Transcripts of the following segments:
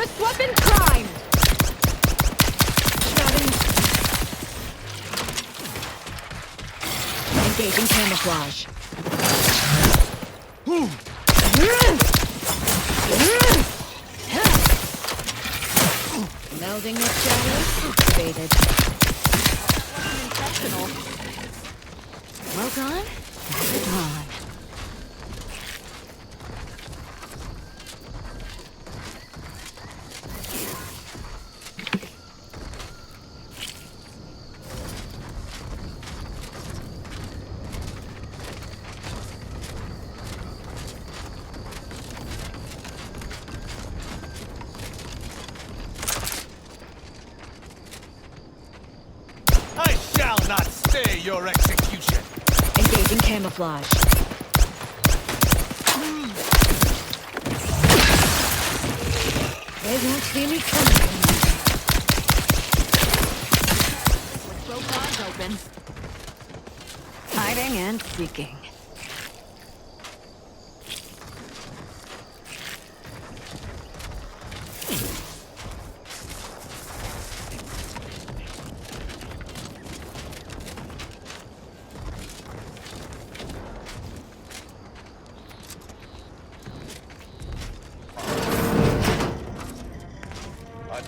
newest weapon prime! Engaging camouflage. Melding with shadows activated. Intentional. Well done. Rapid on. I shall not stay your execution. Engaging camouflage. They won't see me coming. With both eyes open. Hiding and seeking.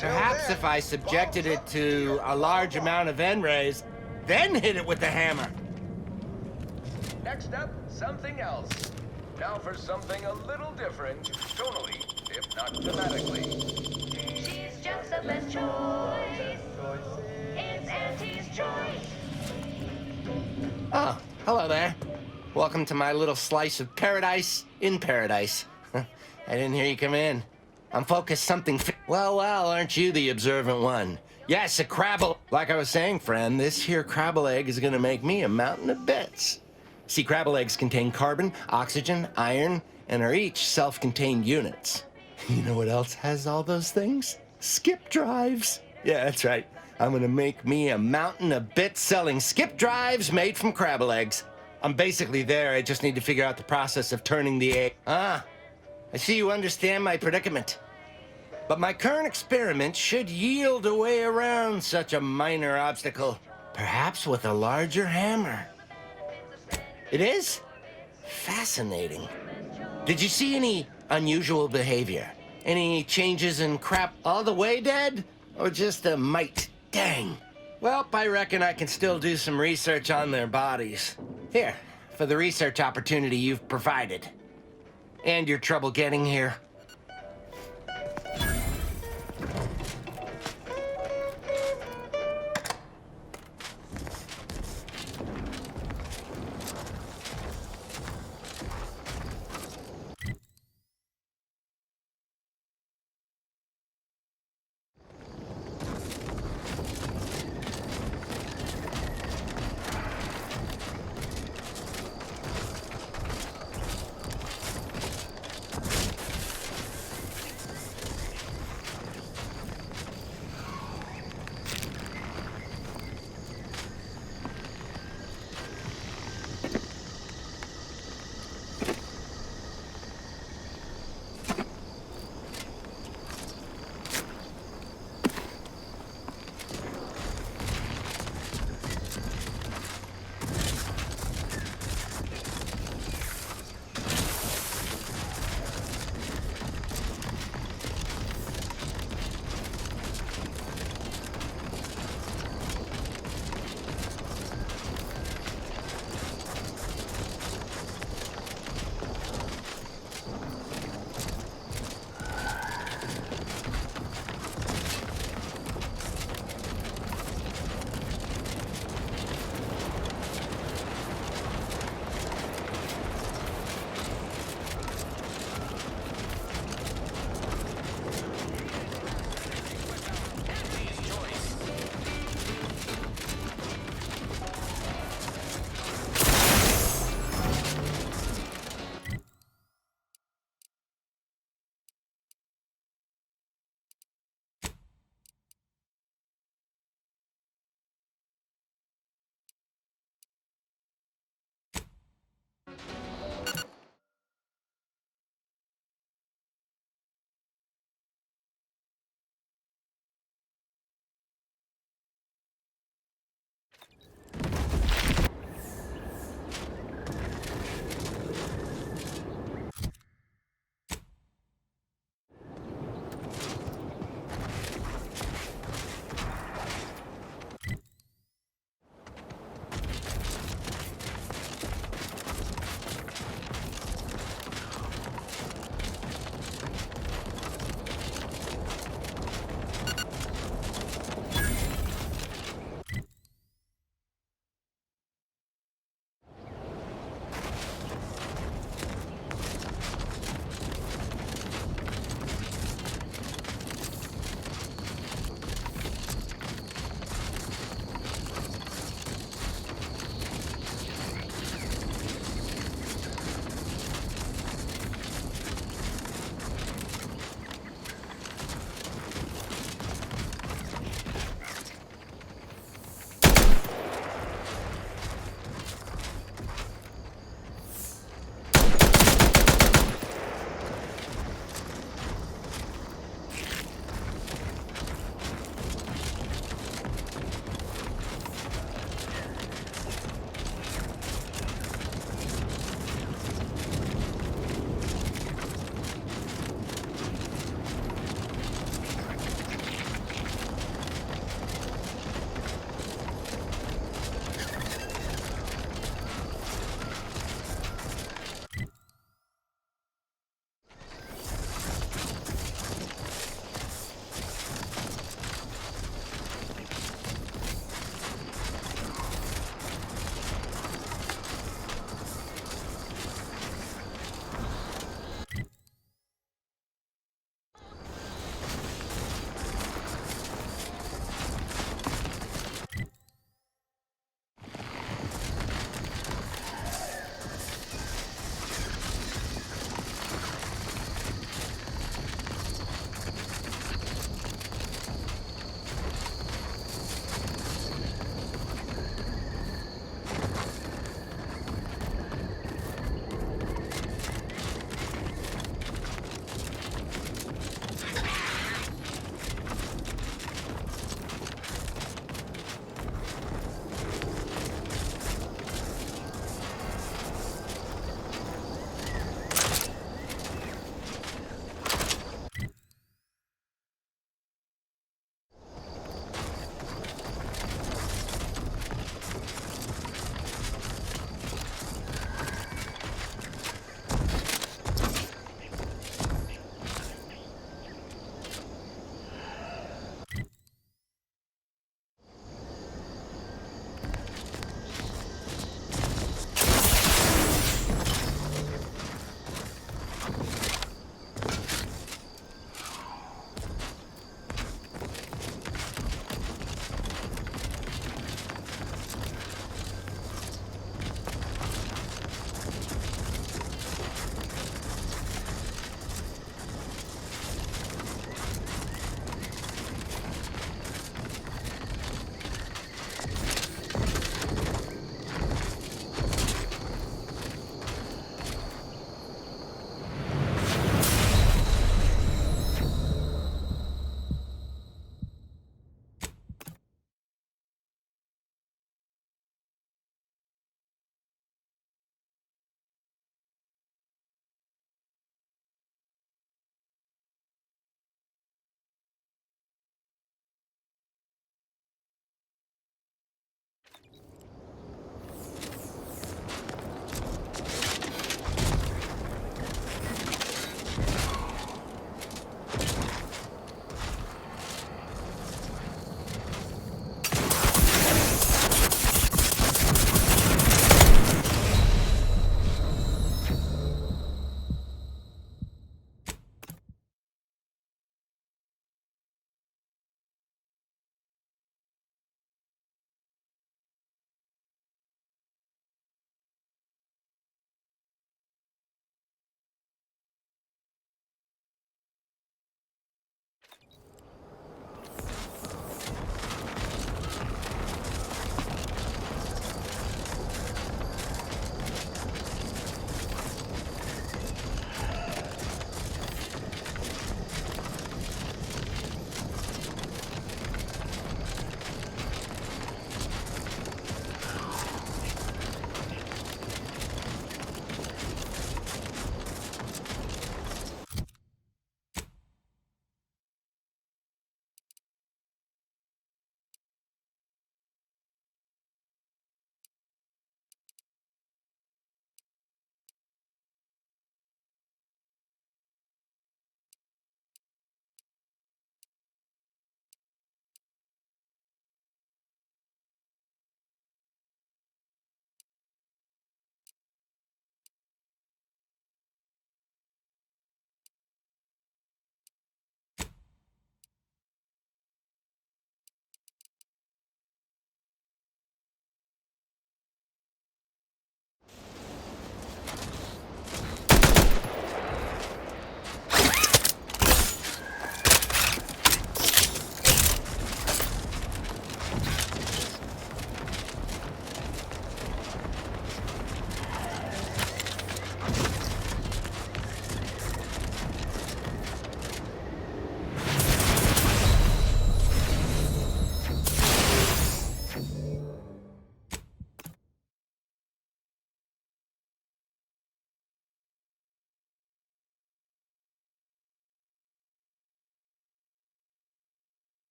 Perhaps if I subjected it to a large amount of N-rays, then hit it with the hammer. Next up, something else. Now for something a little different, tonally, if not thematically. She's just the best choice. It's Auntie's choice. Oh, hello there. Welcome to my little slice of paradise in paradise. I didn't hear you come in. I'm focused something well, aren't you the observant one? Yes, a crabble. Like I was saying, friend, this here crabble egg is gonna make me a mountain of bits. See, crabble eggs contain carbon, oxygen, iron, and are each self-contained units. You know what else has all those things? Skip drives. Yeah, that's right. I'm gonna make me a mountain of bits selling skip drives made from crabble eggs. I'm basically there. I just need to figure out the process of turning the egg. Ah, I see you understand my predicament. But my current experiment should yield a way around such a minor obstacle. Perhaps with a larger hammer. It is? Fascinating. Did you see any unusual behavior? Any changes in crap all the way dead? Or just a mite? Dang. Well, I reckon I can still do some research on their bodies. Here, for the research opportunity you've provided. And your trouble getting here.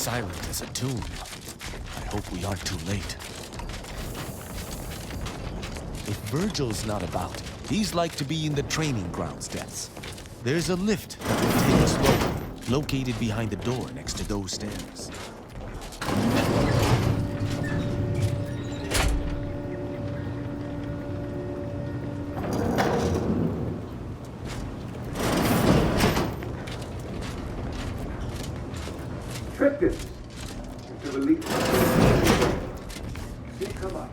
Silent as a tomb. I hope we aren't too late. If Virgil's not about, he's like to be in the training grounds depths. There's a lift that will take us lower, located behind the door next to those stairs. Tristan, to release please come up.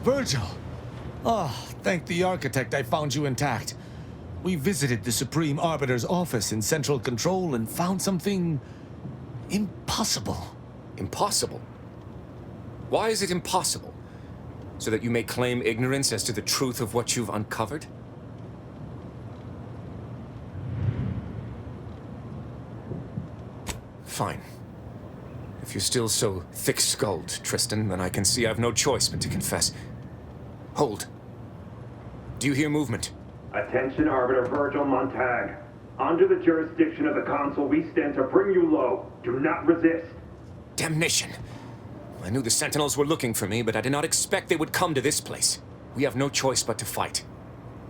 Virgil! Ah, thank the architect I found you intact. We visited the Supreme Arbiter's office in Central Control and found something impossible. Impossible? Why is it impossible? So that you may claim ignorance as to the truth of what you've uncovered? Fine. If you're still so thick-skulled, Tristan, then I can see I've no choice but to confess. Hold. Do you hear movement? Attention, Arbiter Virgil Montag. Under the jurisdiction of the Council, we stand to bring you low. Do not resist. Damnation! I knew the Sentinels were looking for me, but I did not expect they would come to this place. We have no choice but to fight.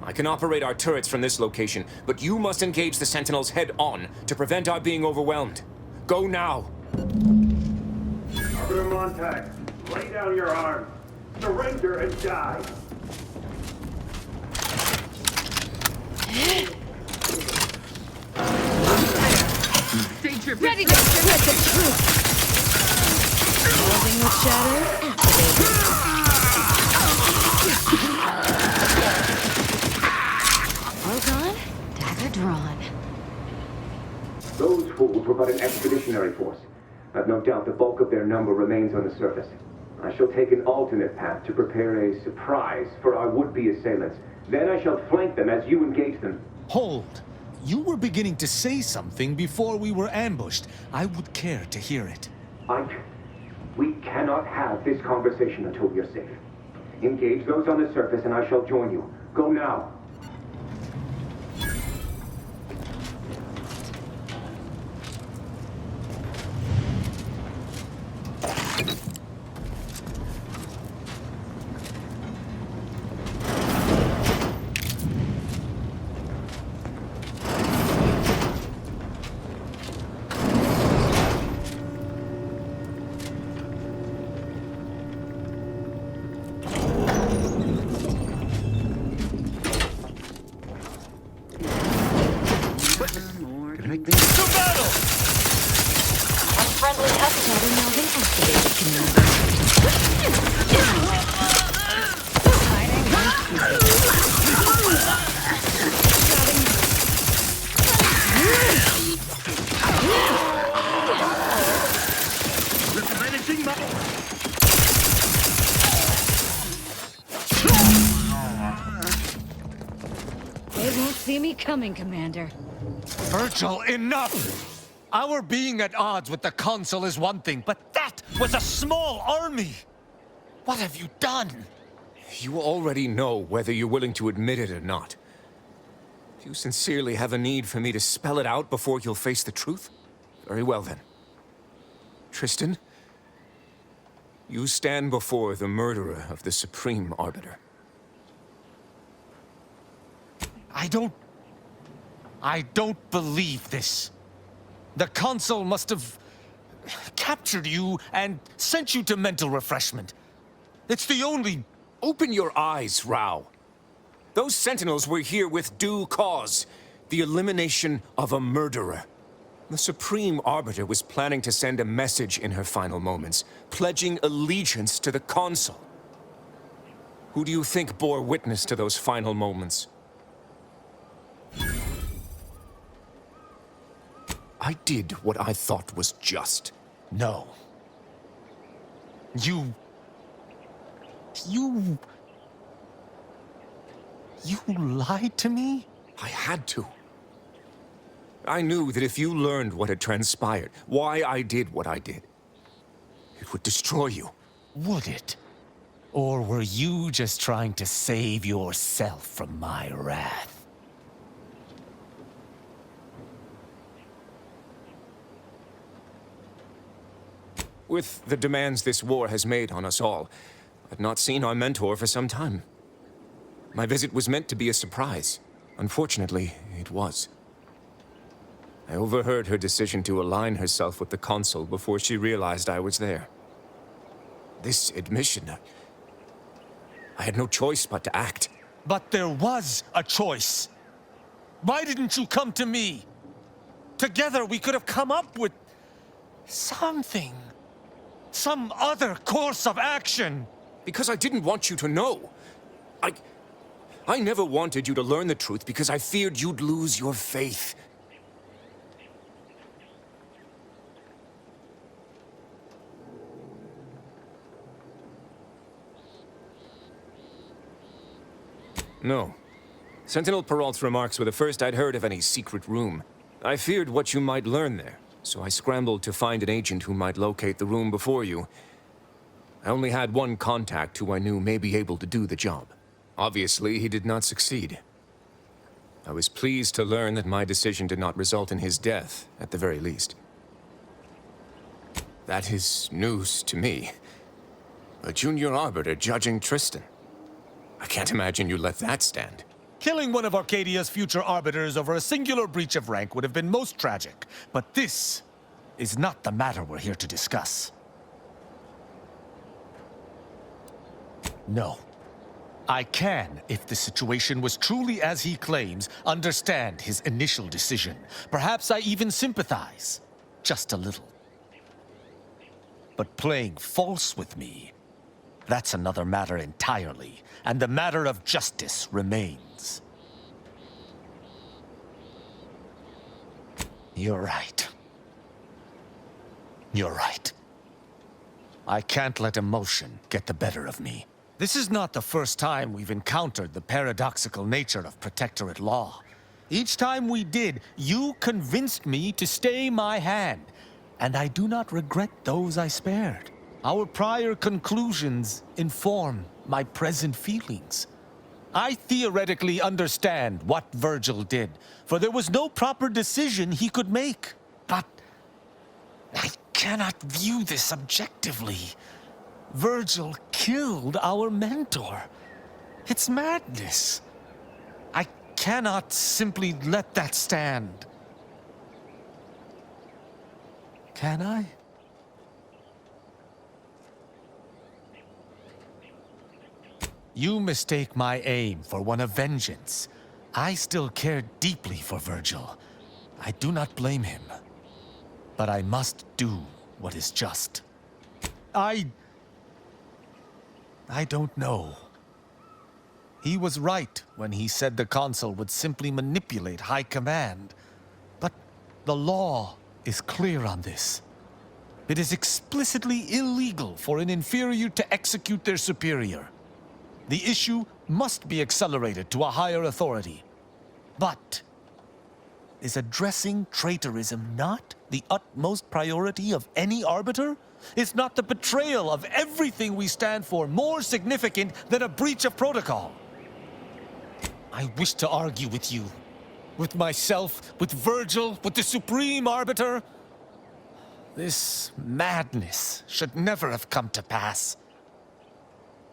I can operate our turrets from this location, but you must engage the Sentinels head-on to prevent our being overwhelmed. Go now! Arbiter Montag, lay down your arms. Surrender and die. Ready to spread the truth. Moving with shadow activated. All gone, dagger drawn. Those fools were but an expeditionary force. I've no doubt the bulk of their number remains on the surface. I shall take an alternate path to prepare a surprise for our would-be assailants. Then I shall flank them as you engage them. Hold! You were beginning to say something before we were ambushed. I would care to hear it. We cannot have this conversation until we are safe. Engage those on the surface and I shall join you. Go now. Friendly Shadow Melvin activated, Commander. see me coming, Commander. Virgil, enough! Our being at odds with the Consul is one thing, but that was a small army! What have you done? You already know whether you're willing to admit it or not. If you sincerely have a need for me to spell it out before you'll face the truth, very well then. Tristan, you stand before the murderer of the Supreme Arbiter. I don't believe this. The Consul must have captured you and sent you to mental refreshment. It's the only... Open your eyes, Rao. Those Sentinels were here with due cause. The elimination of a murderer. The Supreme Arbiter was planning to send a message in her final moments, pledging allegiance to the Consul. Who do you think bore witness to those final moments? I did what I thought was just. No. You lied to me? I had to. I knew that if you learned what had transpired, why I did what I did, it would destroy you. Would it? Or were you just trying to save yourself from my wrath? With the demands this war has made on us all, I'd not seen our mentor for some time. My visit was meant to be a surprise. Unfortunately, it was. I overheard her decision to align herself with the Consul before she realized I was there. This admission, I had no choice but to act. But there was a choice. Why didn't you come to me? Together we could have come up with something. Some other course of action. Because I didn't want you to know. I never wanted you to learn the truth because I feared you'd lose your faith. No. Sentinel Peralt's remarks were the first I'd heard of any secret room. I feared what you might learn there, so I scrambled to find an agent who might locate the room before you. I only had one contact who I knew may be able to do the job. Obviously, he did not succeed. I was pleased to learn that my decision did not result in his death, at the very least. That is news to me. A junior arbiter judging Tristan. I can't imagine you let that stand. Killing one of Arcadia's future arbiters over a singular breach of rank would have been most tragic. But this is not the matter we're here to discuss. No. I can, if the situation was truly as he claims, understand his initial decision. Perhaps I even sympathize. Just a little. But playing false with me, that's another matter entirely, and the matter of justice remains. You're right. You're right. I can't let emotion get the better of me. This is not the first time we've encountered the paradoxical nature of Protectorate law. Each time we did, you convinced me to stay my hand, and I do not regret those I spared. Our prior conclusions inform my present feelings. I theoretically understand what Virgil did, for there was no proper decision he could make. But I cannot view this objectively. Virgil killed our mentor. It's madness. I cannot simply let that stand. Can I? You mistake my aim for one of vengeance. I still care deeply for Virgil. I do not blame him. But I must do what is just. I don't know. He was right when he said the Consul would simply manipulate High Command. But the law is clear on this. It is explicitly illegal for an inferior to execute their superior. The issue must be accelerated to a higher authority. But is addressing traitorism not the utmost priority of any arbiter? Is not the betrayal of everything we stand for more significant than a breach of protocol? I wish to argue with you, with myself, with Virgil, with the Supreme Arbiter. This madness should never have come to pass.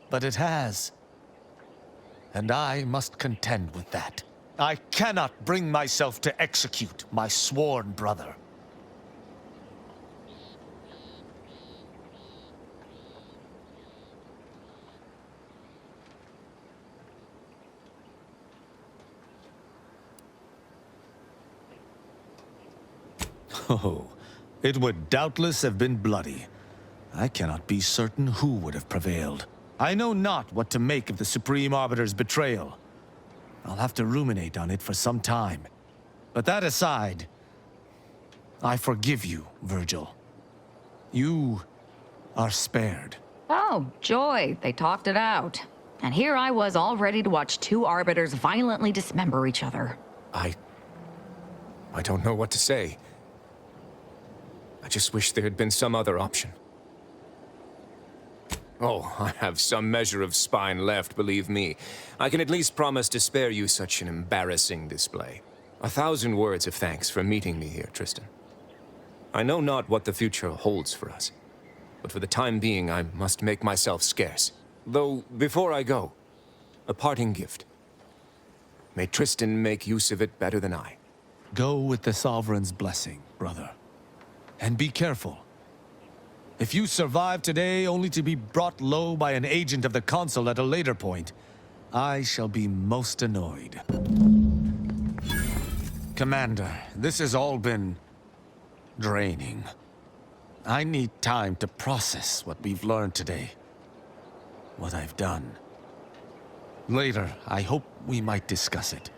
But it has. And I must contend with that. I cannot bring myself to execute my sworn brother. Oh, it would doubtless have been bloody. I cannot be certain who would have prevailed. I know not what to make of the Supreme Arbiter's betrayal. I'll have to ruminate on it for some time. But that aside, I forgive you, Virgil. You are spared. Oh, joy. They talked it out. And here I was all ready to watch two arbiters violently dismember each other. I don't know what to say. I just wish there had been some other option. Oh, I have some measure of spine left, believe me. I can at least promise to spare you such an embarrassing display. 1,000 words of thanks for meeting me here, Tristan. I know not what the future holds for us, but for the time being, I must make myself scarce. Though, before I go, a parting gift. May Tristan make use of it better than I. Go with the Sovereign's blessing, brother. And be careful. If you survive today only to be brought low by an agent of the Consul at a later point, I shall be most annoyed. Commander, this has all been draining. I need time to process what we've learned today. What I've done. Later, I hope we might discuss it.